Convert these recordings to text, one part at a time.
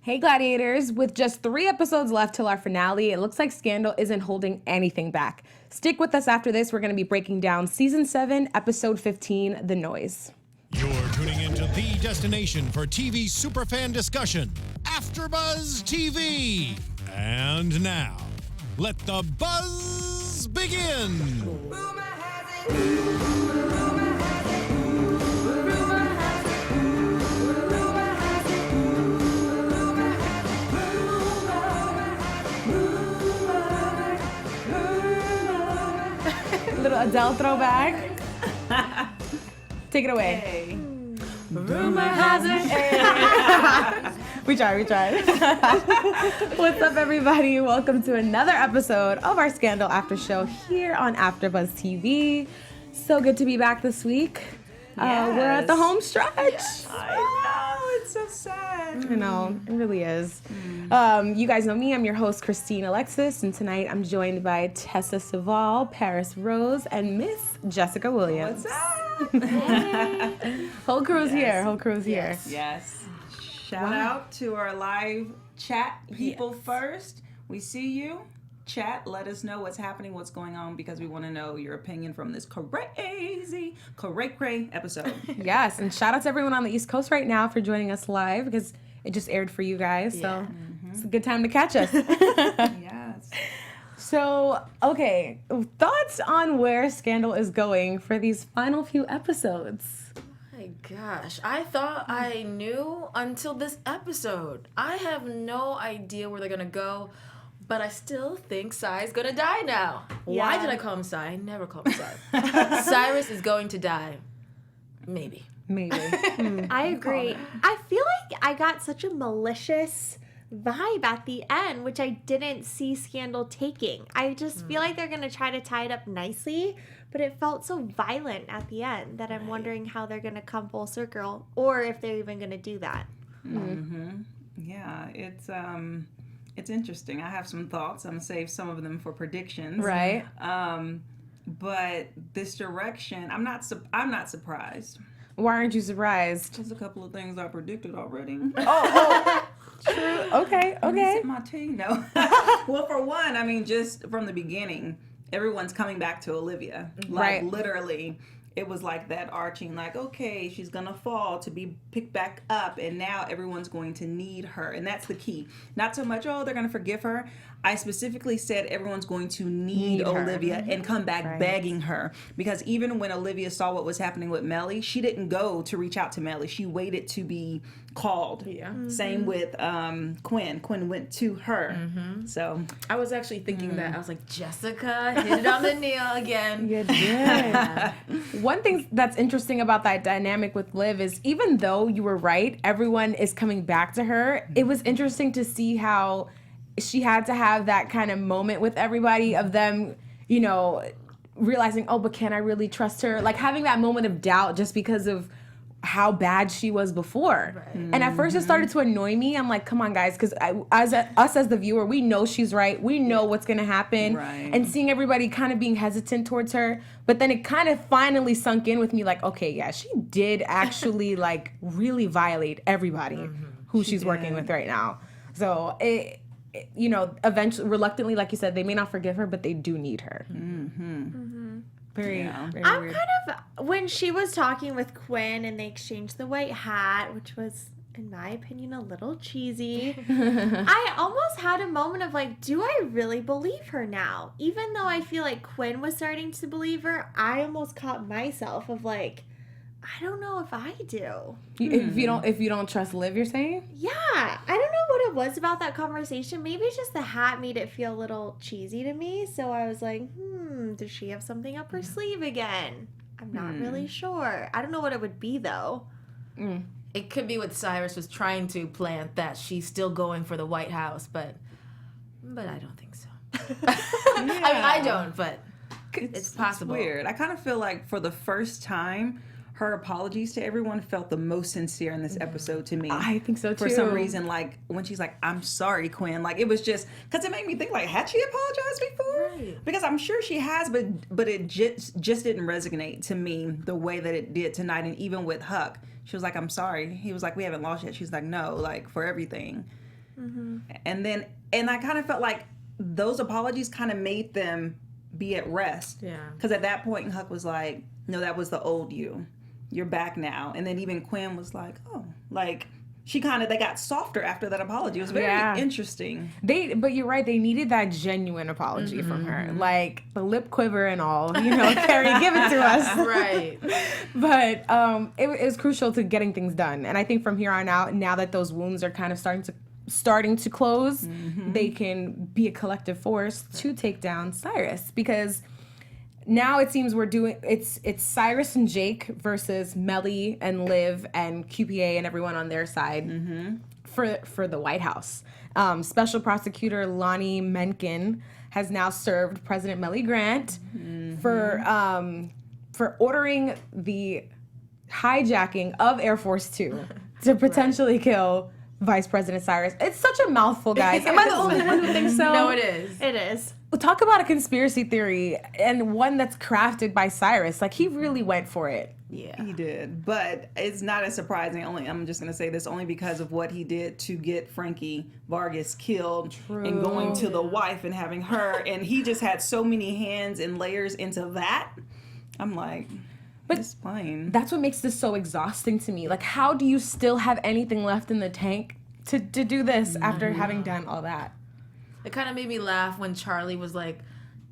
Hey Gladiators, with just 3 episodes left till our finale, it looks like Scandal isn't holding anything back. Stick with us after this, we're going to be breaking down Season 7, Episode 15, The Noise. You're tuning into the destination for TV superfan discussion, AFTERBUZZ TV. And now, let the buzz begin. Little Adele throwback. Take it away. Hey. Rumor has it. Hey. We tried. What's up, everybody? Welcome to another episode of our Scandal After Show here on AFTERBUZZ TV. So good to be back this week. Yes. We're at the home stretch. Yes. I know, it's so sad. I know, it really is. You guys know me, I'm your host, Christine Alexis, and tonight I'm joined by Tessa Cevaal, Parris Rose, and Miss Jessica Williams. What's up? Whole crew's Yes. here. Yes. Shout out to our live chat people Yes. first. We see you. Chat, let us know what's happening, what's going on, because we want to know your opinion from this crazy episode. Yes, and shout out to everyone on the East Coast right now for joining us live because it just aired for you guys, so it's a good time to catch us. Yes. So, okay, thoughts on where Scandal is going for these final few episodes? My gosh, I thought I knew until this episode. I have no idea where they're gonna go, but I still think Cy's gonna die now. Yeah. Why did I call him Cy? I never called him Cy. Cyrus is going to die. Maybe. Maybe. I agree. I feel like I got such a malicious vibe at the end, which I didn't see Scandal taking. I just feel like they're going to try to tie it up nicely, but it felt so violent at the end that I'm wondering how they're going to come full circle or if they're even going to do that. Yeah, it's interesting. I have some thoughts. I'm going to save some of them for predictions. Right. But this direction, I'm not surprised. Why aren't you surprised? There's a couple of things I predicted already. True. Okay. Sip my tea. No. Well, for one, I mean, just from the beginning, everyone's coming back to Olivia. Like, Right. literally, it was like that arching, like, okay, she's going to fall to be picked back up, and now everyone's going to need her. And that's the key. Not so much, they're going to forgive her. I specifically said everyone's going to need her. Olivia and come back begging her. Because even when Olivia saw what was happening with Melly, she didn't go to reach out to Melly. She waited to be called. Yeah. Same with Quinn. Quinn went to her. So I was actually thinking that. I was like, Jessica, hit it on the nail again. You did. One thing that's interesting about that dynamic with Liv is even though you were right, everyone is coming back to her. It was interesting to see how she had to have that kind of moment with everybody of them, you know, realizing, but can I really trust her? Like having that moment of doubt just because of how bad she was before. Right. And at first it started to annoy me. I'm like, come on, guys, because us as the viewer, we know she's right. We know what's going to happen. Right. And seeing everybody kind of being hesitant towards her. But then it kind of finally sunk in with me like, okay, yeah, she did actually like really violate everybody who she's working with right now. So you know, eventually, reluctantly, like you said, they may not forgive her, but they do need her. Very I'm weird. kind of, when she was talking with Quinn and they exchanged the white hat, which was, in my opinion, a little cheesy, I almost had a moment of like, do I really believe her now? Even though I feel like Quinn was starting to believe her, I almost caught myself of like, I don't know if I do. If you don't trust Liv, you're saying? Yeah, I don't know what it was about that conversation. Maybe it's just the hat made it feel a little cheesy to me. So I was like, does she have something up her sleeve again? I'm not really sure. I don't know what it would be though. It could be what Cyrus was trying to plant, that she's still going for the White House, but I don't think so. I mean, I don't, but it's possible. It's weird. I kind of feel like for the first time, her apologies to everyone felt the most sincere in this episode to me. I think so, too. For some reason, like, when she's like, I'm sorry, Quinn. Like, it was just, because it made me think, like, had she apologized before? Right. Because I'm sure she has, but it just didn't resonate to me the way that it did tonight. And even with Huck, she was like, I'm sorry. He was like, we haven't lost yet. She's like, no, like, for everything. And I kind of felt like those apologies kind of made them be at rest. Yeah. Because at that point, Huck was like, no, that was the old you. You're back now. And then even Quinn was like, oh, like they got softer after that apology. It was very interesting. But you're right, they needed that genuine apology from her. Like the lip quiver and all, Kerry, give it to us. Right. But it was crucial to getting things done. And I think from here on out, now that those wounds are kind of starting to close, they can be a collective force to take down Cyrus, because now it seems it's Cyrus and Jake versus Melly and Liv and QPA and everyone on their side for the White House. Special Prosecutor Lonnie Mencken has now served President Melly Grant for ordering the hijacking of Air Force Two to potentially kill Vice President Cyrus. It's such a mouthful, guys. Am I the only one who thinks so? No, it is. It is. Talk about a conspiracy theory, and one that's crafted by Cyrus. Like, he really went for it. Yeah. He did. But it's not as surprising. I'm just going to say this only because of what he did to get Frankie Vargas killed and going to the wife and having her. And he just had so many hands and layers into that. I'm like, but it's fine. That's what makes this so exhausting to me. Like, how do you still have anything left in the tank to do this after having done all that? It kind of made me laugh when Charlie was like,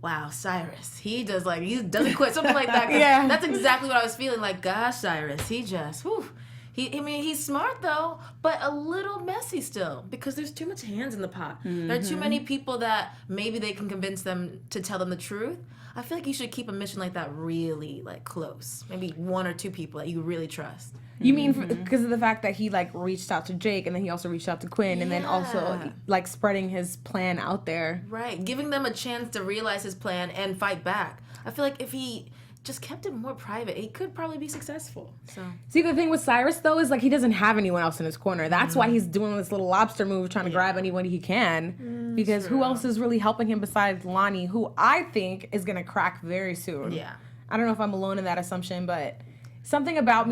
wow, Cyrus, he doesn't quit, something like that. Yeah. That's exactly what I was feeling. Like, gosh, Cyrus, he just, whew. He's smart though, but a little messy still, because there's too much hands in the pot. There are too many people that maybe they can convince them to tell them the truth. I feel like you should keep a mission like that really like close. Maybe one or two people that you really trust. You mean because of the fact that he reached out to Jake, and then he also reached out to Quinn, and then also spreading his plan out there. Right, giving them a chance to realize his plan and fight back. I feel like if he just kept it more private, he could probably be successful. So see, the thing with Cyrus though is he doesn't have anyone else in his corner. That's why he's doing this little lobster move, trying to grab anyone he can. Because who else is really helping him besides Lonnie, who I think is gonna crack very soon. Yeah, I don't know if I'm alone in that assumption, but something about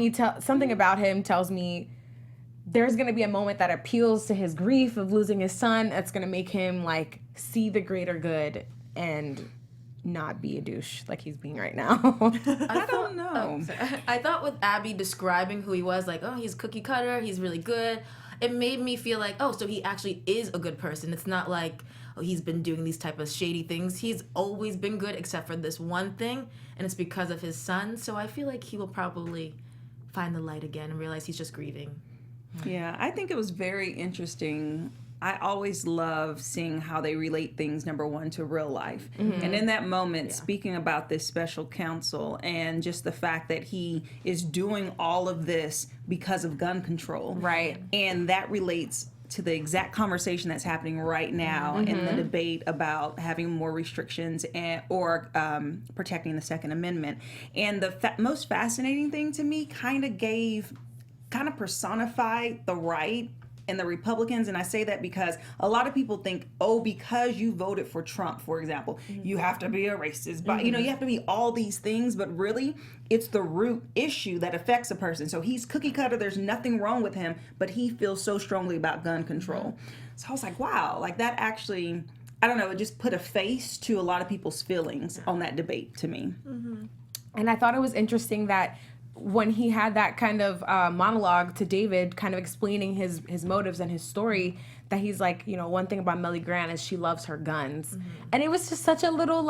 him tells me there's gonna be a moment that appeals to his grief of losing his son. That's gonna make him see the greater good and not be a douche like he's being right now. I don't know. I thought with Abby describing who he was, he's cookie cutter, he's really good, it made me feel like, so he actually is a good person. It's not like, he's been doing these type of shady things. He's always been good except for this one thing, and it's because of his son. So I feel like he will probably find the light again and realize he's just grieving. Yeah, I think it was very interesting. I always love seeing how they relate things, number one, to real life. And in that moment, speaking about this special counsel and just the fact that he is doing all of this because of gun control. Right. And that relates to the exact conversation that's happening right now in the debate about having more restrictions or protecting the Second Amendment. And the most fascinating thing to me kind of personified the right and the Republicans, and I say that because a lot of people think, because you voted for Trump, for example, you have to be a racist, but you have to be all these things, but really, it's the root issue that affects a person. So he's cookie cutter, there's nothing wrong with him, but he feels so strongly about gun control. So I was like, wow, that actually, I don't know, it just put a face to a lot of people's feelings on that debate to me. And I thought it was interesting that when he had that kind of monologue to David, kind of explaining his motives and his story, that he's like, one thing about Melly Grant is she loves her guns. And it was just such a little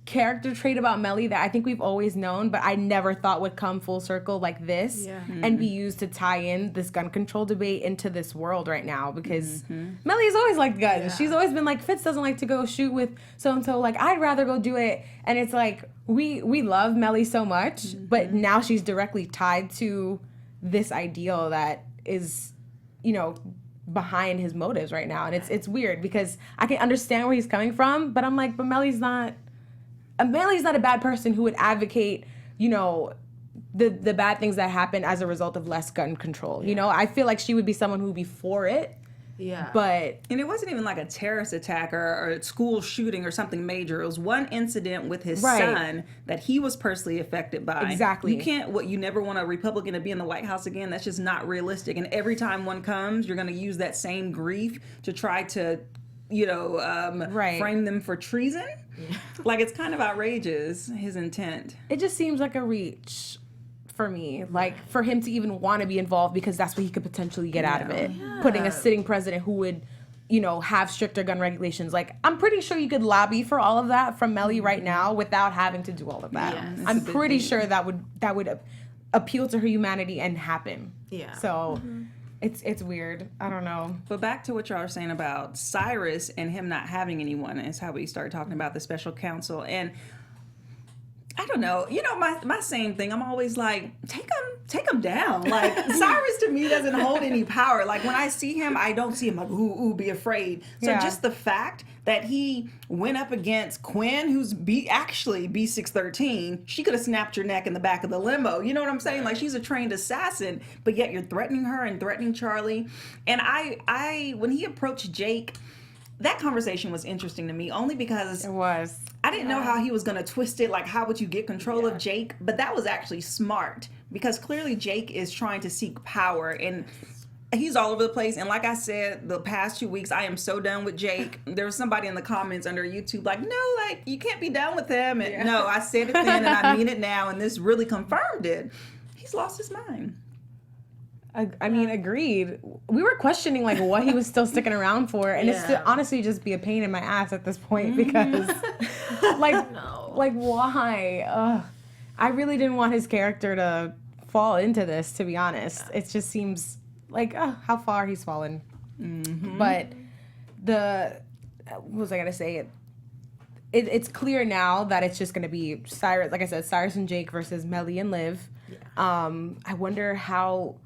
character trait about Melly that I think we've always known, but I never thought would come full circle like this and be used to tie in this gun control debate into this world right now, because Melly's always liked guns. Yeah. She's always been like, Fitz doesn't like to go shoot with so-and-so, I'd rather go do it. And it's we love Melly so much, but now she's directly tied to this ideal that is, behind his motives right now. And it's weird because I can understand where he's coming from, but I'm like, but Melly's not a bad person who would advocate, the bad things that happen as a result of less gun control. I feel like she would be someone who would be for it, Yeah. But And it wasn't even like a terrorist attack or a school shooting or something major. It was one incident with his son that he was personally affected by. Exactly. You never want a Republican to be in the White House again. That's just not realistic. And every time one comes, you're going to use that same grief to try to, frame them for treason. Yeah. Like, it's kind of outrageous, his intent. it just seems like a reach for me, like for him to even want to be involved, because that's what he could potentially get out of it. Putting a sitting president who would, have stricter gun regulations. Like, I'm pretty sure you could lobby for all of that from Melly right now without having to do all of that. Yes. I'm pretty sure that would appeal to her humanity and happen. Yeah. So it's weird. I don't know. But back to what y'all are saying about Cyrus and him not having anyone is how we started talking about the special counsel. And I don't know. My same thing. I'm always like, take him down. Like, Cyrus to me doesn't hold any power. Like, when I see him, I don't see him like, ooh, be afraid. So just the fact that he went up against Quinn, who's actually B613, she could have snapped your neck in the back of the limo. You know what I'm saying? Like, she's a trained assassin, but yet you're threatening her and threatening Charlie. And I when he approached Jake, that conversation was interesting to me only because It was. I didn't know how he was going to twist it. Like, how would you get control of Jake? But that was actually smart, because clearly Jake is trying to seek power, and he's all over the place. And like I said, the past 2 weeks, I am so done with Jake. There was somebody in the comments under YouTube like, no, like, you can't be done with him. And no, I said it then and I mean it now. And this really confirmed it. He's lost his mind. I mean, agreed. We were questioning like what he was still sticking around for, and it's to honestly just be a pain in my ass at this point, because like why? I really didn't want his character to fall into this, to be honest. It just seems like how far he's fallen. But what was I gonna say? It's clear now that it's just gonna be Cyrus, like I said, Cyrus and Jake versus Melly and Liv. I wonder how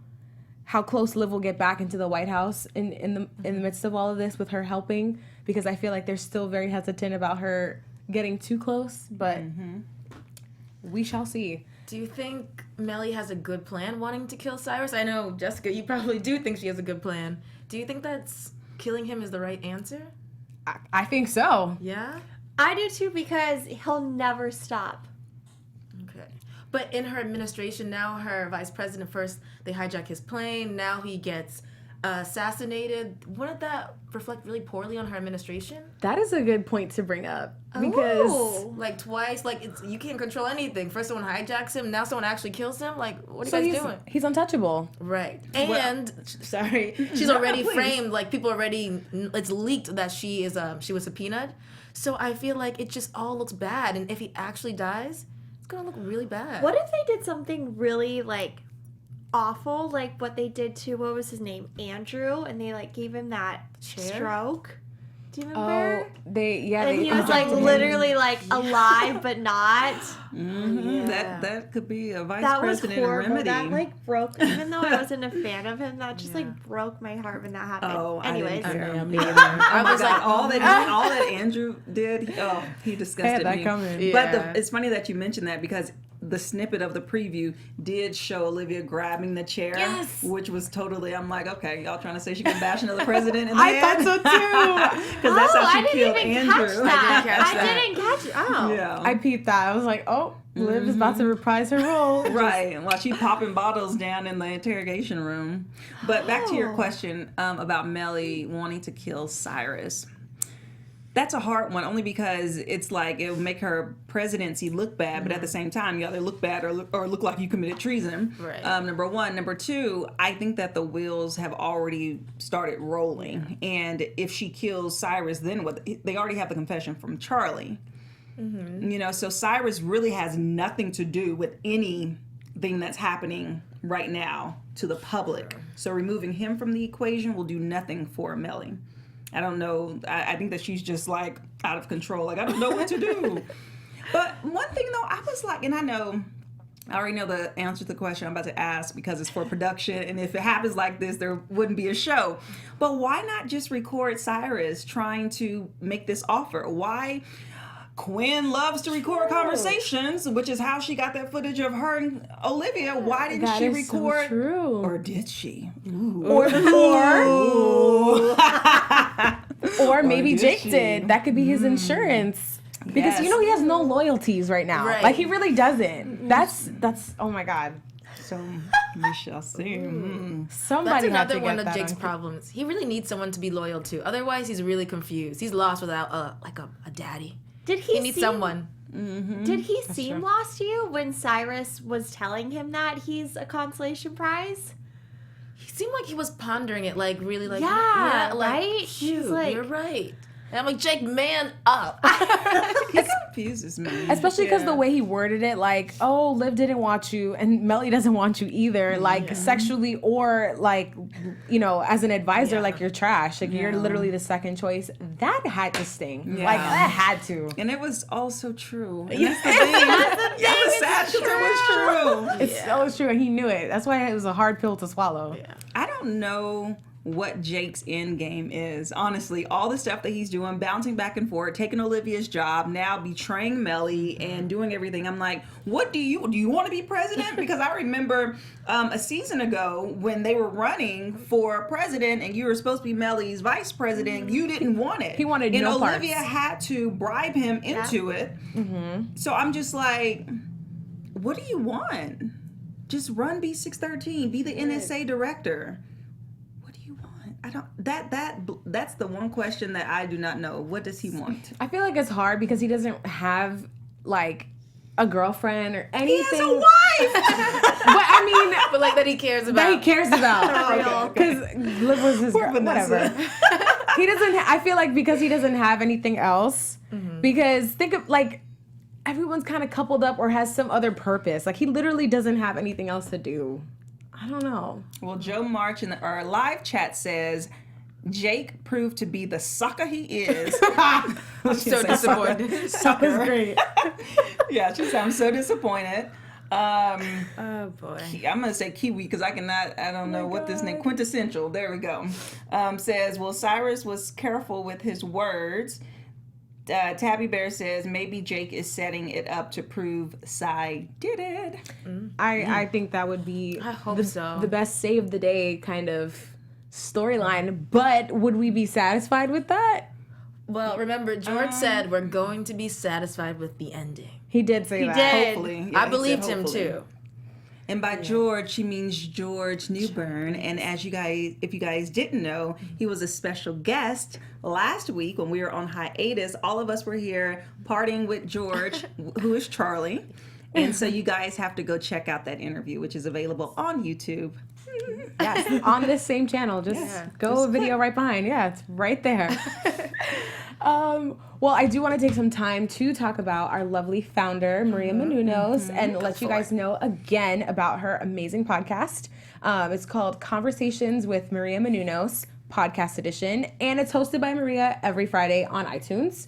close Liv will get back into the White House in the midst of all of this with her helping, because I feel like they're still very hesitant about her getting too close, but we shall see. Do you think Melly has a good plan wanting to kill Cyrus? I know, Jessica, you probably do think she has a good plan. Do you think that's killing him is the right answer? I think so. Yeah? I do too, because he'll never stop. Okay. But in her administration now, her vice president, first they hijack his plane, now he gets assassinated. Wouldn't that reflect really poorly on her administration? That is a good point to bring up, because like twice, like you can't control anything. First someone hijacks him, now someone actually kills him. Like, what are you guys doing? He's untouchable. Right. And she's already framed. Like, people already, it's leaked that she was subpoenaed. So I feel like it just all looks bad. And if he actually dies, it's gonna look really bad. What if they did something really like awful, like what they did to, what was his name, Andrew, and they like gave him that stroke? Do you remember? And he was like literally like alive but not. That could be a vice that was president horrible. remedy. That like broke, even though I wasn't a fan of him, that just like broke my heart when that happened. Anyways, I was like, all that Andrew did, he disgusted me. Coming. But it's funny that you mentioned that, because the snippet of the preview did show Olivia grabbing the chair, which was totally, I'm like, okay, y'all trying to say she can bash another president in the I thought so too. Because that's how she killed Andrew. I didn't catch it. Oh. Yeah. I peeped that. I was like, Liv is about to reprise her role. Right, while she popping bottles down in the interrogation room. But back to your question about Melly wanting to kill Cyrus. That's a hard one, only because it's like it will make her presidency look bad, but at the same time, you either look bad or look like you committed treason. Right. Number one. Number two, I think that the wheels have already started rolling. And if she kills Cyrus, then what? They already have the confession from Charlie. So Cyrus really has nothing to do with anything that's happening right now to the public. So removing him from the equation will do nothing for Melly. I don't know. I think that she's just like out of control. Like, I don't know what to do. But one thing though, I was like, and I already know the answer to the question I'm about to ask, because it's for production. And if it happens like this, there wouldn't be a show. But why not just record Cyrus trying to make this offer? Why? Quinn loves to record conversations, which is how she got that footage of her and Olivia. Why didn't she record? So true. Or did she? Or maybe Jake did. That could be his insurance. Because you know he has no loyalties right now. Right. Like he really doesn't. That's oh my God. So we shall see. Somebody That's had to another one get of that Jake's on. problems. He really needs someone to be loyal to. Otherwise, he's really confused. He's lost without a daddy. Did He needs someone. Did he seem true. lost to you when Cyrus was telling him that he's a consolation prize? He seemed like he was pondering it, like really, like Yeah, like, right? He's Shoot, like- you're right. And I'm like, Jake, man up. He confuses me. Especially because the way he worded it, like, oh, Liv didn't want you, and Melly doesn't want you either, like, sexually or, like, you know, as an advisor, like, you're trash. Like, you're literally the second choice. That had to sting. Yeah. Like, that had to. And it was also true. And that's the thing. Yeah, it was sad because it was true. It's so true, and he knew it. That's why it was a hard pill to swallow. Yeah. I don't know what Jake's end game is. Honestly, all the stuff that he's doing, bouncing back and forth, taking Olivia's job, now betraying Melly and doing everything. I'm like, what do you want to be president? Because I remember a season ago when they were running for president and you were supposed to be Melly's vice president, you didn't want it. He wanted and no Olivia parts. had to bribe him into it. So I'm just like, what do you want? Just run B613, be the NSA director. I don't. That's the one question that I do not know. What does he want? I feel like it's hard because he doesn't have, like, a girlfriend or anything. He has a wife. But I mean, but like that he cares about. that he cares about. Because Liv was his Poor whatever. Vanessa. He doesn't. I feel like because he doesn't have anything else. Because think of like everyone's kind of coupled up or has some other purpose. Like he literally doesn't have anything else to do. I don't know. Well, Joe March in our live chat says Jake proved to be the sucker he is. So disappointed. Sucker's great. Yeah, she sounds so disappointed. Oh boy. I'm gonna say Kiwi because I don't know what this name. Quintessential. There we go. Says, well, Cyrus was careful with his words. Tabby Bear says maybe Jake is setting it up to prove Cy did it. I think that would be I hope the best save the day kind of storyline. But would we be satisfied with that? Well, remember, George said we're going to be satisfied with the ending. He did say that. did. Hopefully. Yeah, I he believed said him hopefully. too. And by George, she means George Newbern. And if you guys didn't know, he was a special guest last week when we were on hiatus. All of us were here partying with George, who is Charlie. And so you guys have to go check out that interview, which is available on YouTube. Yes, on this same channel. Just go a video right behind. Yeah, it's right there. Well, I do want to take some time to talk about our lovely founder, Maria Menounos, and let you guys know again about her amazing podcast. It's called Conversations with Maria Menounos, Podcast Edition, and it's hosted by Maria every Friday on iTunes.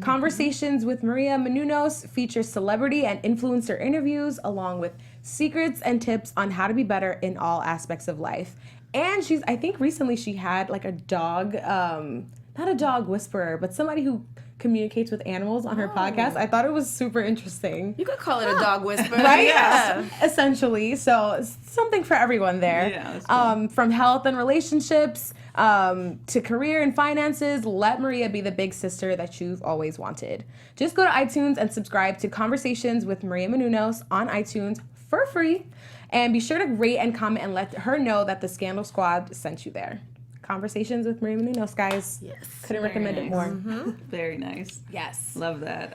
Conversations with Maria Menounos features celebrity and influencer interviews along with secrets and tips on how to be better in all aspects of life. And I think recently she had like a dog, not a dog whisperer, but somebody who communicates with animals on her podcast. I thought it was super interesting. You could call it a dog whisper. Right? Yeah. Essentially. So something for everyone there. Yeah, that's cool. From health and relationships to career and finances, let Maria be the big sister that you've always wanted. Just go to iTunes and subscribe to Conversations with Maria Menounos on iTunes for free. And be sure to rate and comment and let her know that the Scandal Squad sent you there. Conversations with Maria Menounos, guys. Yes. Couldn't recommend it more. Very nice. Yes. Love that.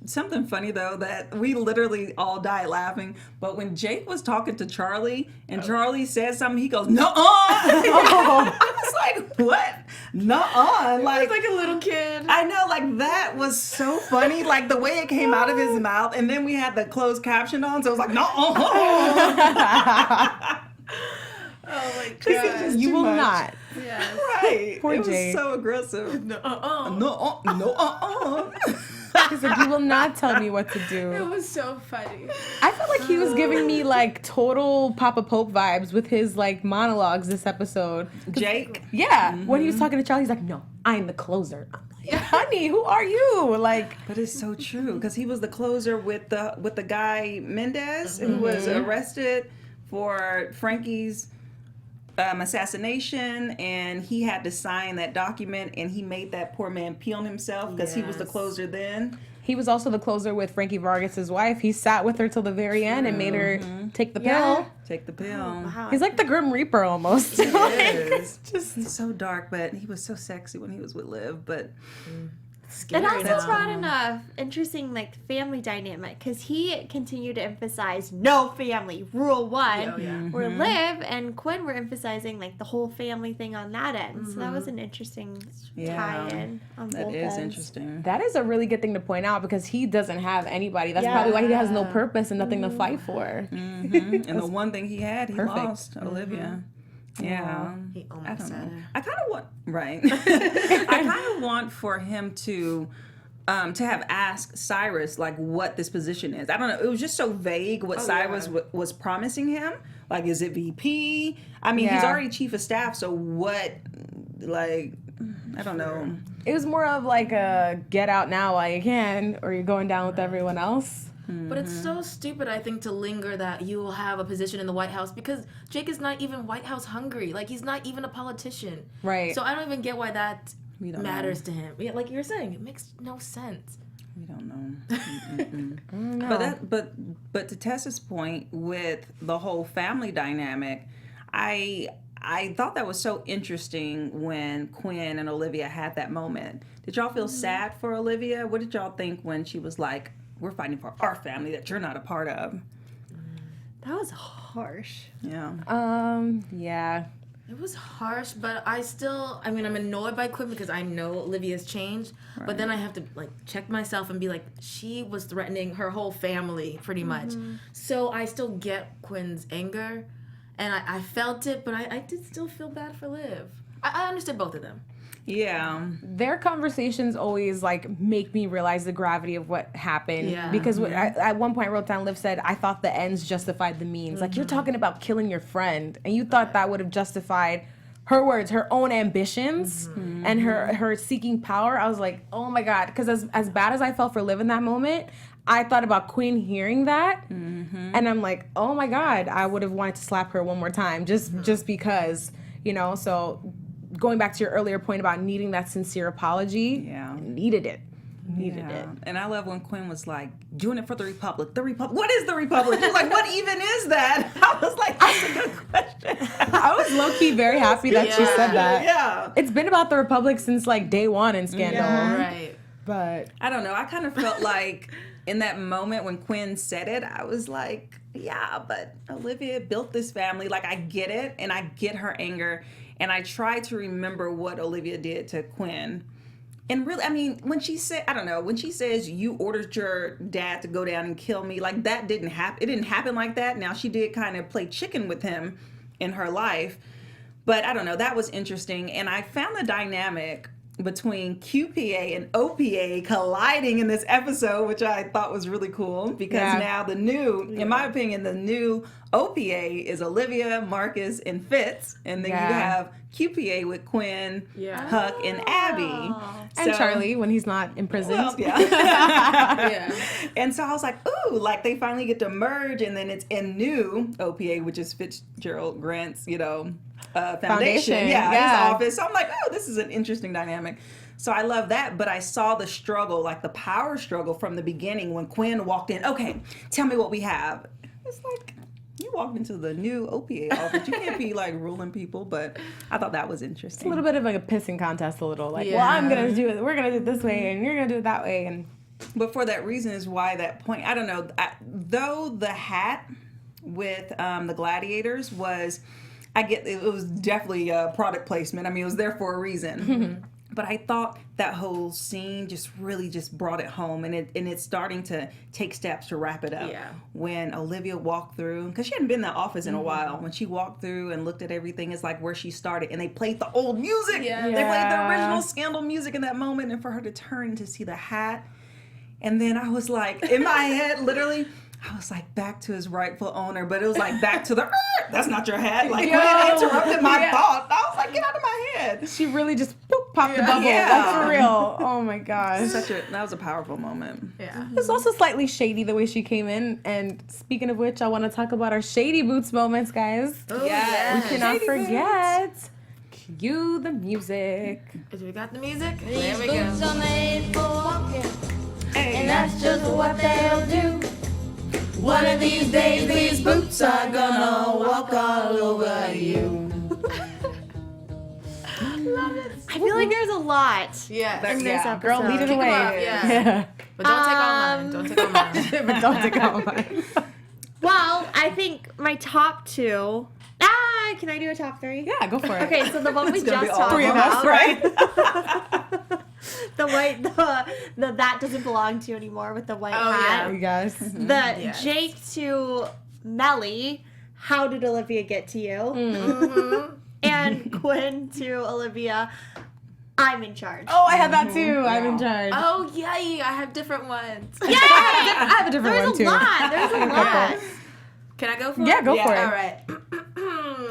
Something funny though that we literally all died laughing. But when Jake was talking to Charlie and Charlie said something, he goes, "Nuh-uh." I was like, "What? Nuh-uh." Like a little kid. I know, like that was so funny. Like the way it came out of his mouth, and then we had the closed caption on, so it was like, "Nuh-uh." Oh my god. You will not. Yes. Right. Poor it was Jake. so aggressive. No. He's like, you will not tell me what to do. It was so funny. I felt like he was giving me like total Papa Pope vibes with his like monologues this episode. Jake. Yeah, when he was talking to Charlie, he's like, "No, I'm the closer." I'm like, honey, who are you? Like, But it's so true because he was the closer with the guy Mendez who was arrested for Frankie's assassination, and he had to sign that document, and he made that poor man pee on himself because he was the closer then. he was also the closer with Frankie Vargas's wife. He sat with her till the very end and made her take the pill. Take the pill. Wow. He's like the Grim Reaper almost. He is. He's so dark, but he was so sexy when he was with Liv. But It also brought in a interesting like family dynamic because he continued to emphasize no family, rule one. Where Liv and Quinn were emphasizing like the whole family thing on that end. So that was an interesting tie-in on both that is ends. interesting. That is a really good thing to point out because he doesn't have anybody. That's probably why he has no purpose and nothing to fight for. And the one thing he had, he lost. Olivia. Yeah. He almost had her. I kind of want I kind of want for him to have asked Cyrus like what this position is. I don't know. It was just so vague what Cyrus was promising him. Like, is it VP? I mean, he's already chief of staff. So what? Like, I don't know. It was more of like a get out now while you can, or you're going down with everyone else. But it's so stupid, I think, to linger that you will have a position in the White House because Jake is not even White House hungry. Like, he's not even a politician. Right. So I don't even get why that don't matters to him. Yeah, like you're saying, it makes no sense. We don't know. But to Tessa's point with the whole family dynamic, I thought that was so interesting when Quinn and Olivia had that moment. Did y'all feel sad for Olivia? What did y'all think when she was like, we're fighting for our family that you're not a part of? That was harsh. Yeah. Yeah. It was harsh, but I'm annoyed by Quinn because I know Olivia's changed. Right. But then I have to like check myself and be like, she was threatening her whole family pretty much. So I still get Quinn's anger, and I felt it, but I did still feel bad for Liv. I understood both of them. Yeah. Their conversations always like make me realize the gravity of what happened. Yeah. Because at one point I wrote down, Liv said, I thought the ends justified the means. Like, you're talking about killing your friend, and you thought that would have justified her words, her own ambitions, and her seeking power. I was like, oh my God. Because as bad as I felt for Liv in that moment, I thought about Quinn hearing that, and I'm like, oh my God, I would have wanted to slap her one more time just because, you know. So going back to your earlier point about needing that sincere apology, needed it. And I love when Quinn was like, doing it for the Republic. The Republic. What is the Republic? She's like, what even is that? I was like, that's a good question. I was low-key very happy that she said that. Yeah. It's been about the Republic since like day one in Scandal. Right. But I don't know. I kind of felt like in that moment when Quinn said it, I was like, yeah, but Olivia built this family. Like, I get it, and I get her anger. And I try to remember what Olivia did to Quinn. And really, I mean, when she said, I don't know, when she says you ordered your dad to go down and kill me, like, that didn't happen. It didn't happen like that. Now, she did kind of play chicken with him in her life. But I don't know, that was interesting. And I found the dynamic between QPA and OPA colliding in this episode, which I thought was really cool because now the new, in my opinion, the new OPA is Olivia, Marcus, and Fitz, and then you have QPA with Quinn, Huck, and Abby. And Charlie when he's not imprisoned. Well, And so I was like, ooh, like they finally get to merge, and then it's in new OPA, which is Fitzgerald Grant's, foundation. His office. So I'm like, oh, this is an interesting dynamic. So I love that, but I saw the struggle, like the power struggle from the beginning when Quinn walked in. Okay, tell me what we have. It's like, you walked into the new OPA office. You can't be like ruling people, but I thought that was interesting. It's a little bit of like a pissing contest, well, I'm going to do it. We're going to do it this way, and you're going to do it that way. And But for that reason is why that point, I don't know, though the hat with the gladiators was, it was definitely a product placement. I mean, it was there for a reason. But I thought that whole scene just really just brought it home, and it's starting to take steps to wrap it up. Yeah. When Olivia walked through, because she hadn't been in that office in a while, when she walked through and looked at everything, it's like where she started, and they played the old music. Yeah. They played the original Scandal music in that moment, and for her to turn to see the hat, and then I was like, in my head, literally, I was like, back to his rightful owner, but it was like back to the that's not your hat. Like, Yo. Quinn interrupted my thought. I was like, get out of my head. She really just boop, popped the bubble. Yeah. Like, for real. Oh my gosh. That was a powerful moment. Yeah. It's also slightly shady the way she came in. And speaking of which, I want to talk about our shady boots moments, guys. Oh, Yes. We cannot Shady forget. Cue the music. Do we got the music? These There we boots go. are made for walking, Hey. and that's just what they'll do. One of these days, these boots are gonna walk all over you. I feel like there's a lot Yeah. in this Yeah, episode. Girl, lead it Kick 'em away. off, yeah. But don't take all mine. Don't take all mine. But don't take all mine. Well, I think my top two. Can I do a top three? Yeah, go for it. Okay, so the one we It's gonna just be all talked Three of us, about, right? the white, the that doesn't belong to you anymore with the white Oh, hat. You guys. The Yes. Jake to Melly, how did Olivia get to you? Mm-hmm. And Quinn to Olivia, I'm in charge. Oh, I had that too. I'm in charge. Oh, yay. I have different ones. Yeah! I have a different There's one too. a lot. There's a lot. Can I go for Yeah, it? go for it. All right.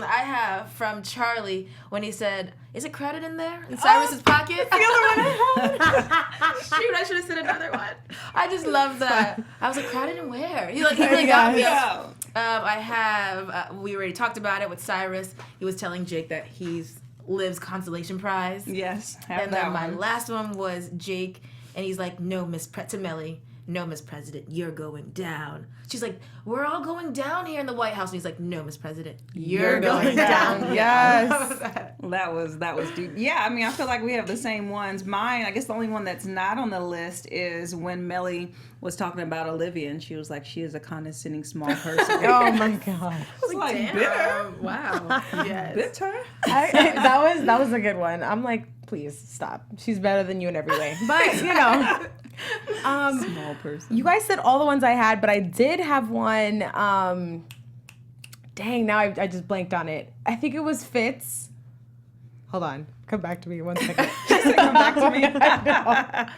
I have from Charlie when he said, "Is it crowded in there in Cyrus's pocket?" The other one. Shoot, I should have said another one. I just love that. I was like, crowded in where? He really got me. Yeah. I have. We already talked about it with Cyrus. He was telling Jake that he's Liv's consolation prize. Yes. Have And that then my one. last one was Jake, and he's like, "No, Miss to Melly. No, Miss President, you're going down." She's like, "We're all going down here in the White House." And he's like, "No, Miss President, you're going down." Yes. That was deep. Yeah, I mean, I feel like we have the same ones. Mine, I guess the only one that's not on the list is when Melly was talking about Olivia, and she was like, she is a condescending small person. Oh my god. I was like, bitter. Wow. Yes. Bitter? That was a good one. I'm like, please stop. She's better than you in every way. But you know. Small person. You guys said all the ones I had, but I did have one. Dang, now I just blanked on it. I think it was Fitz. Hold on. Come back to me 1 second. Come back to me.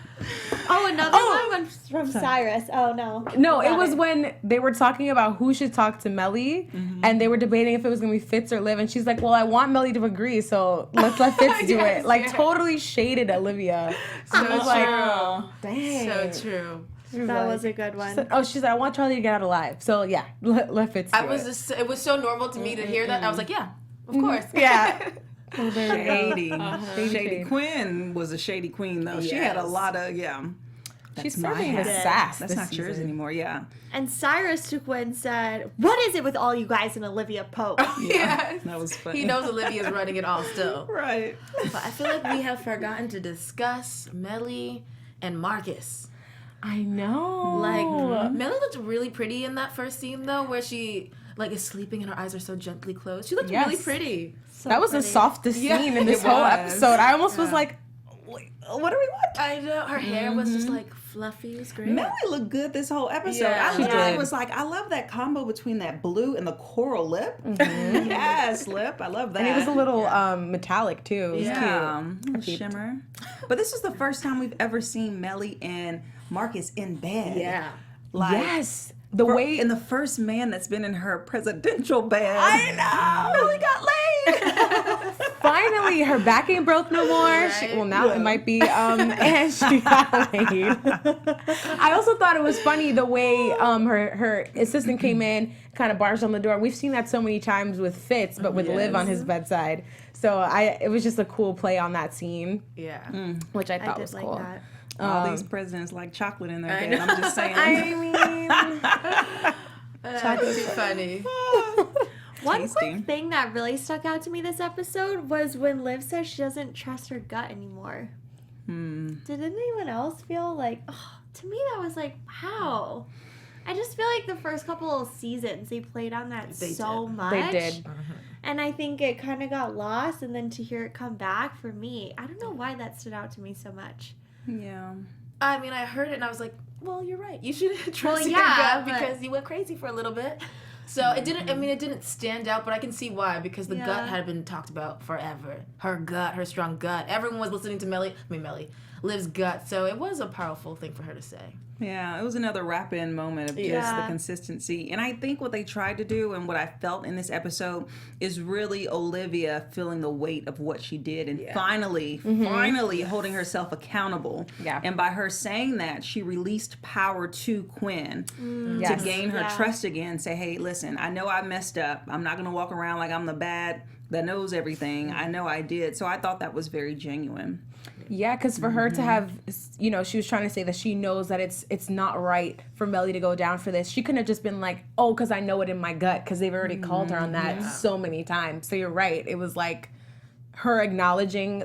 Oh, another one from Cyrus. Oh, no. No, it Got was when they were talking about who should talk to Melly, and they were debating if it was going to be Fitz or Liv, and she's like, well, I want Melly to agree, so let's let Fitz do Yes, it. Like, yeah. totally shaded Olivia. So I was true. dang. So true. She was That like- was a good one. Oh, she's like, I want Charlie to get out alive. So, yeah, let Fitz do I was it. just, it was so normal to me to hear that. I was like, yeah, of course. Yeah. Shady. Shady Shady. Quinn was a shady queen, though. She had a Yes. lot of, She's That's my serving the hat. sass That's this not yours season. anymore, yeah. And Cyrus to Quinn said, what is it with all you guys and Olivia Pope? Yes. That was funny. He knows Olivia's running it all still. Right. But I feel like we have forgotten to discuss Melly and Marcus. I know. Like, Melly looked really pretty in that first scene, though, where she, like, is sleeping and her eyes are so gently closed. She looked really Yes. pretty. So that was the pretty. softest Yeah, scene in this it whole was. episode. I almost was Yeah. like, wait, what do we want? I know. Her hair was just, like, fluffy. It was great. Melly looked good this whole episode. Yeah. I She literally did. was like, I love that combo between that blue and the coral lip. Yes, lip. I love that. And it was a little metallic, too. It was yeah, cute. little shimmer. But this is the first time we've ever seen Melly and Marcus in bed. Yeah. Like, Yes. The way and the first man that's been in her presidential bed. I know. Melly got laid. finally her back ain't broke no more. She, well, now it might be. And she got laid. I also thought it was funny the way her assistant came in, kind of barged on the door. We've seen that so many times with Fitz, but with Liv on his bedside. So it was just a cool play on that scene, Yeah. which I I thought did was like cool. that. All these presidents like chocolate in their I bed. know. I'm just saying. I mean, That's too funny. One Tasty. quick thing that really stuck out to me this episode was when Liv says she doesn't trust her gut anymore. Did anyone else feel like, to me that was like, wow. I just feel like the first couple of seasons they played on that They so did. much. they did. And I think it kind of got lost, and then to hear it come back for me, I don't know why that stood out to me so much. Yeah. I mean, I heard it and I was like, well, you're right. You should trust your yeah, gut but- because you went crazy for a little bit. So it didn't, I mean, it didn't stand out, but I can see why, because the Yeah. gut had been talked about forever. Her gut, her strong gut. Everyone was listening to Liv's gut. So it was a powerful thing for her to say. Yeah, it was another wrap-in moment of just the consistency. And I think what they tried to do and what I felt in this episode is really Olivia feeling the weight of what she did and finally holding herself accountable. Yeah. And by her saying that, she released power to Quinn to gain her trust again. Say, hey, listen, I know I messed up. I'm not going to walk around like I'm the bad that knows everything. I know I did. So I thought that was very genuine. Yeah, because for her to have, you know, she was trying to say that she knows that it's not right for Melly to go down for this. She couldn't have just been like, oh, because I know it in my gut, because they've already called her on that so many times. So you're right. It was like her acknowledging,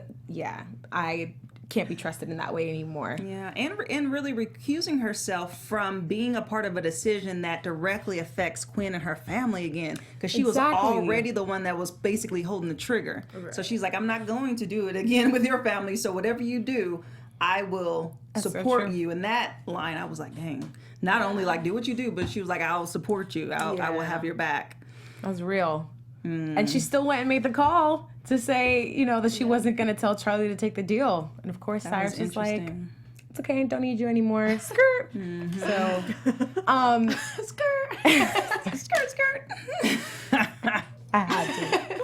I can't be trusted in that way anymore. Yeah, and really recusing herself from being a part of a decision that directly affects Quinn and her family again, because she was already the one that was basically holding the trigger. Right. So she's like, I'm not going to do it again with your family, so whatever you do, I will support you. And that line, I was like, dang, not only like do what you do, but she was like, I'll support you. I will have your back. That was real. And she still went and made the call to say, you know, that she wasn't going to tell Charlie to take the deal. And of course, Cyrus was like, it's okay, don't need you anymore. Skirt. So, skirt. I had to.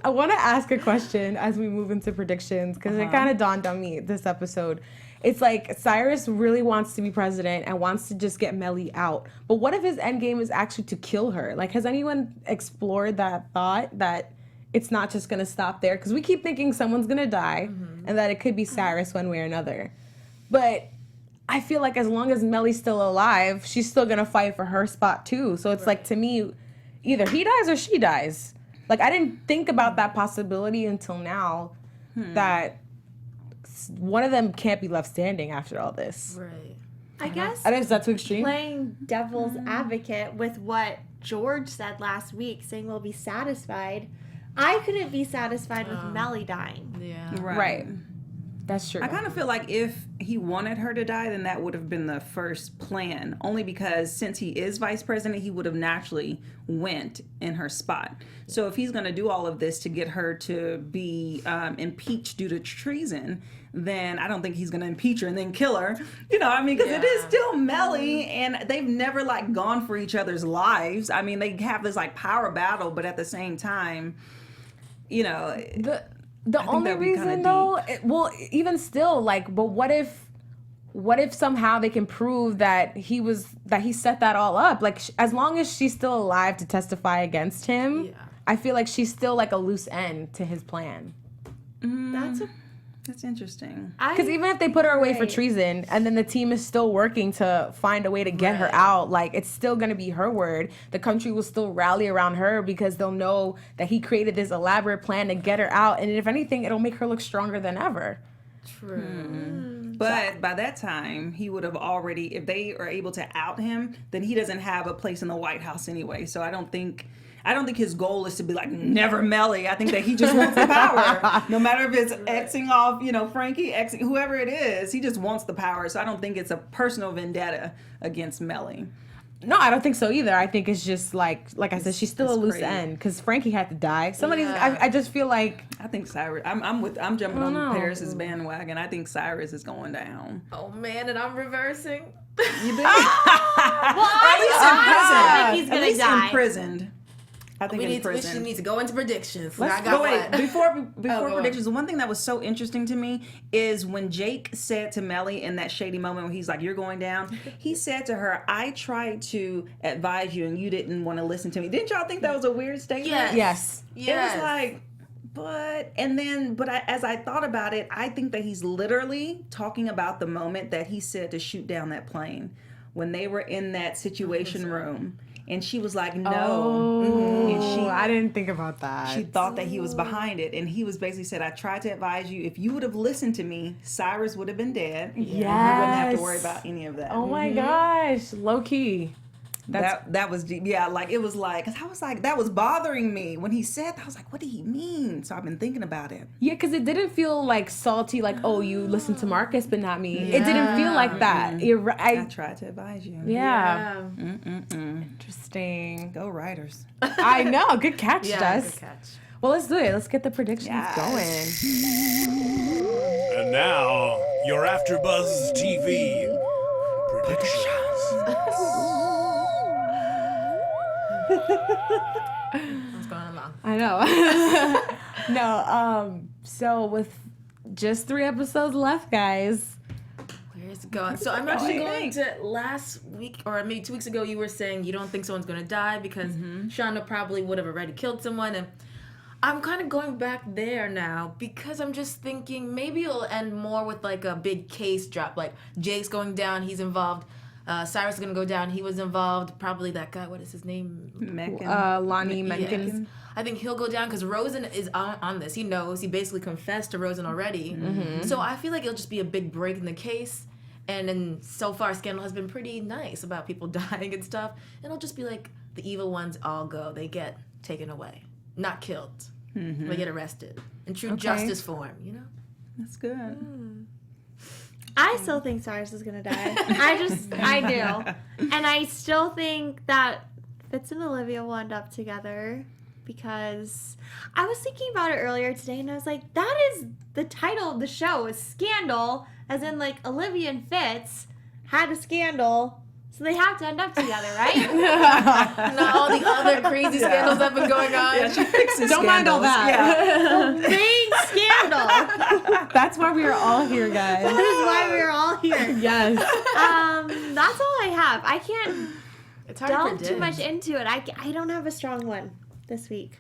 I want to ask a question as we move into predictions, because it kind of dawned on me this episode. It's like Cyrus really wants to be president and wants to just get Melly out. But what if his end game is actually to kill her? Like, has anyone explored that thought that it's not just going to stop there? Because we keep thinking someone's going to die and that it could be Cyrus one way or another. But I feel like as long as Melly's still alive, she's still going to fight for her spot too. So it's like, to me, either he dies or she dies. Like, I didn't think about that possibility until now, that one of them can't be left standing after all this. Right. I guess Is that too extreme? playing devil's advocate with what George said last week, saying we'll be satisfied. I couldn't be satisfied with Melly dying. Yeah. Right. That's true. I kind of feel like if he wanted her to die, then that would have been the first plan. Only because since he is vice president, he would have naturally went in her spot. So if he's going to do all of this to get her to be impeached due to treason, then I don't think he's going to impeach her and then kill her. You know, I mean, because it is still Melly, and they've never like gone for each other's lives. I mean, they have this like power battle, but at the same time, you know. The only reason though, even still, like, but what if somehow they can prove that he set that all up? Like, as long as she's still alive to testify against him, I feel like she's still like a loose end to his plan. That's interesting. Because even if they put her away for treason, and then the team is still working to find a way to get her out, like, it's still going to be her word. The country will still rally around her because they'll know that he created this elaborate plan to get her out. And if anything, it'll make her look stronger than ever. True. But by that time, he would have already, if they are able to out him, then he doesn't have a place in the White House anyway. So I don't think his goal is to be like, never Melly. I think that he just wants the power. No matter if it's Xing off, you know, Frankie, Xing, whoever it is, he just wants the power. So I don't think it's a personal vendetta against Melly. No, I don't think so either. I think it's just like I said, she's still a loose end because Frankie had to die. I just feel like, I think Cyrus. I'm jumping on Parris's bandwagon. I think Cyrus is going down. Oh man, and I'm reversing. You think? I think he's At gonna least die. imprisoned. I think We in prison. need to go into predictions. Before predictions, on. one thing that was so interesting to me is when Jake said to Melly in that shady moment when he's like, you're going down, he said to her, I tried to advise you and you didn't want to listen to me. Didn't y'all think that was a weird statement? yes. It was like, as I thought about it, I think that he's literally talking about the moment that he said to shoot down that plane when they were in that situation room. And she was like, no. And I didn't think about that. She thought that he was behind it. And he was basically said, I tried to advise you. If you would have listened to me, Cyrus would have been dead. Yes. You wouldn't have to worry about any of that. Oh my gosh. Low key. That was deep. Yeah, like it was like, cause I was like, that was bothering me when he said that. I was like, what did he mean? So I've been thinking about it. Yeah, because it didn't feel like salty, like, oh, you listened to Marcus, but not me. It didn't feel like that. I tried to advise you. Yeah. Interesting. Go Riders. I know. Good catch, Jess. Good catch. Well, let's do it. Let's get the predictions going. And now, your AfterBuzz TV What's going along? I know. No, so with just 3 episodes left, guys. Where's it going? So I'm actually going to last week, or maybe 2 weeks ago, you were saying you don't think someone's going to die because Shonda probably would have already killed someone. And I'm kind of going back there now because I'm just thinking maybe it'll end more with like a big case drop. Like Jake's going down, he's involved. Cyrus is going to go down, he was involved. Probably that guy, what is his name? Lonnie Menkins. Yes. I think he'll go down because Rosen is on this. He knows. He basically confessed to Rosen already. So I feel like it'll just be a big break in the case. And then so far, Scandal has been pretty nice about people dying and stuff. And it'll just be like the evil ones all go. They get taken away. Not killed. They get arrested. In true justice form, you know? That's good. I still think Cyrus is gonna die. I do. And I still think that Fitz and Olivia will end up together because I was thinking about it earlier today and I was like, that is the title of the show is Scandal, as in like Olivia and Fitz had a scandal. So they have to end up together, right? Not all the other crazy scandals that have been going on. Yeah, she fixes Don't mind all that. Big scandal. That's why we are all here, guys. That is why we're all here. Yes. That's all I have. I can't It's hard to delve predict. too much into it. I don't have a strong one this week.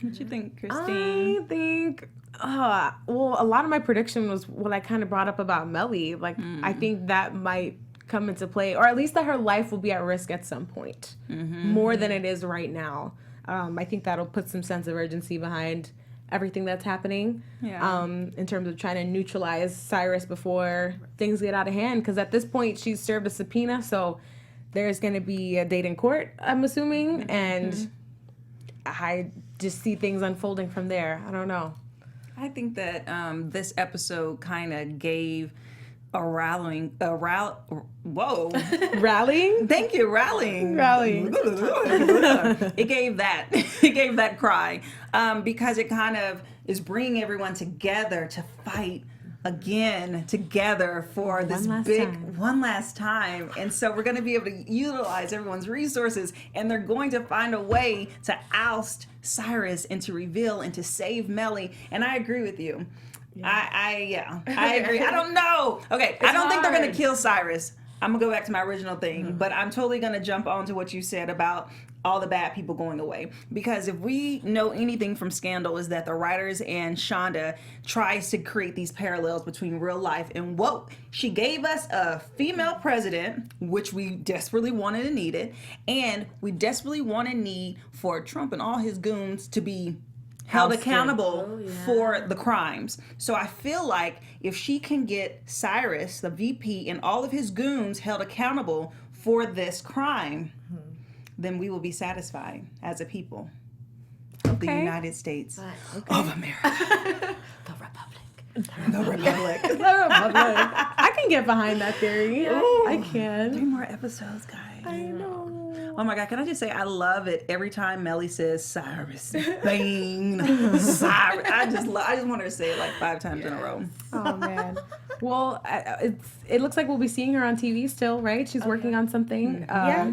What you think, Christine? I think, well, a lot of my prediction was what I kind of brought up about Melly. Like, I think that might come into play, or at least that her life will be at risk at some point, more than it is right now. I think that'll put some sense of urgency behind everything that's happening, in terms of trying to neutralize Cyrus before things get out of hand. Because at this point, she's served a subpoena, so there's going to be a date in court, I'm assuming, and I just see things unfolding from there. I don't know. I think that this episode kind of gave a rallying. Thank you, rallying. It gave that cry, because it kind of is bringing everyone together to fight again together for this one last time. And so we're going to be able to utilize everyone's resources, and they're going to find a way to oust Cyrus and to reveal and to save Melly. And I agree with you. I agree. I don't know. Okay, I don't think they're going to kill Cyrus. I'm going to go back to my original thing, but I'm totally going to jump onto what you said about all the bad people going away. Because if we know anything from Scandal is that the writers and Shonda tries to create these parallels between real life and whoa, she gave us a female president, which we desperately wanted and needed, and we desperately want and need for Trump and all his goons to be held accountable for the crimes. So I feel like if she can get Cyrus, the VP, and all of his goons held accountable for this crime, then we will be satisfied as a people of the United States of America. The Republic. The Republic. The Republic. I can get behind that theory. I can. 3 more episodes, guys. I know. Oh my God, can I just say I love it every time Melly says Cyrus, Bane, Cyrus. I just want her to say it like 5 times in a row. Oh man. Well, it looks like we'll be seeing her on TV still, right? She's working on something.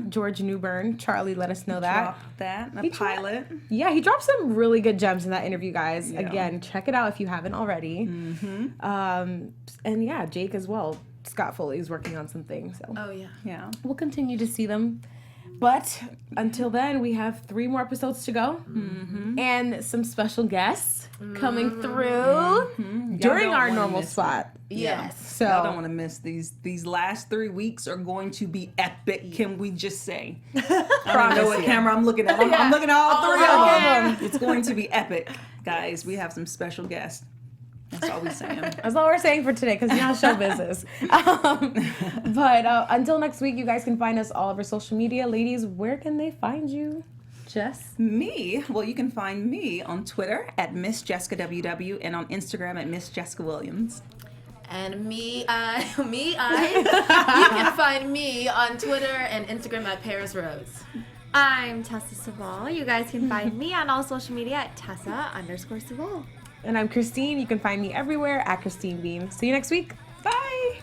George Newbern, Charlie let us know that. Dropped that, a pilot. He dropped some really good gems in that interview, guys. Yeah. Again, check it out if you haven't already. And yeah, Jake as well. Scott Foley's working on something. So. Oh yeah. We'll continue to see them. But until then, we have 3 more episodes to go, and some special guests coming through during our normal spot. Yes. So Y'all don't want to miss these last 3 weeks are going to be epic. Can we just say? I don't know what camera I'm looking at. I'm looking at all 3 of them. It's going to be epic, guys. We have some special guests. That's all we're saying. That's all we're saying for today, because you know show business. But until next week, you guys can find us all over social media. Ladies, where can they find you? Jess? Me? Well, you can find me on Twitter at Miss Jessica WW and on Instagram at Miss Jessica Williams. And you can find me on Twitter and Instagram at Parris Rose. I'm Tessa Cevaal. You guys can find me on all social media at Tessa_Cevaal. And I'm Christine. You can find me everywhere at Christine Bean. See you next week. Bye.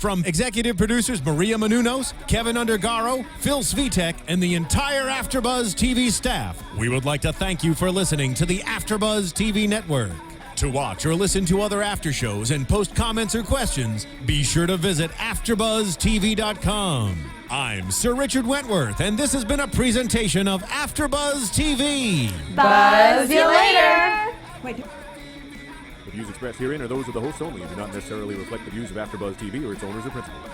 From executive producers Maria Menounos, Keven Undergaro, Phil Svitek, and the entire AfterBuzz TV staff, we would like to thank you for listening to the AfterBuzz TV network. To watch or listen to other after shows and post comments or questions, be sure to visit AfterBuzzTV.com. I'm Sir Richard Wentworth, and this has been a presentation of AfterBuzz TV. Buzz you later. Wait. The views expressed herein are those of the hosts only and do not necessarily reflect the views of AfterBuzz TV or its owners or principals.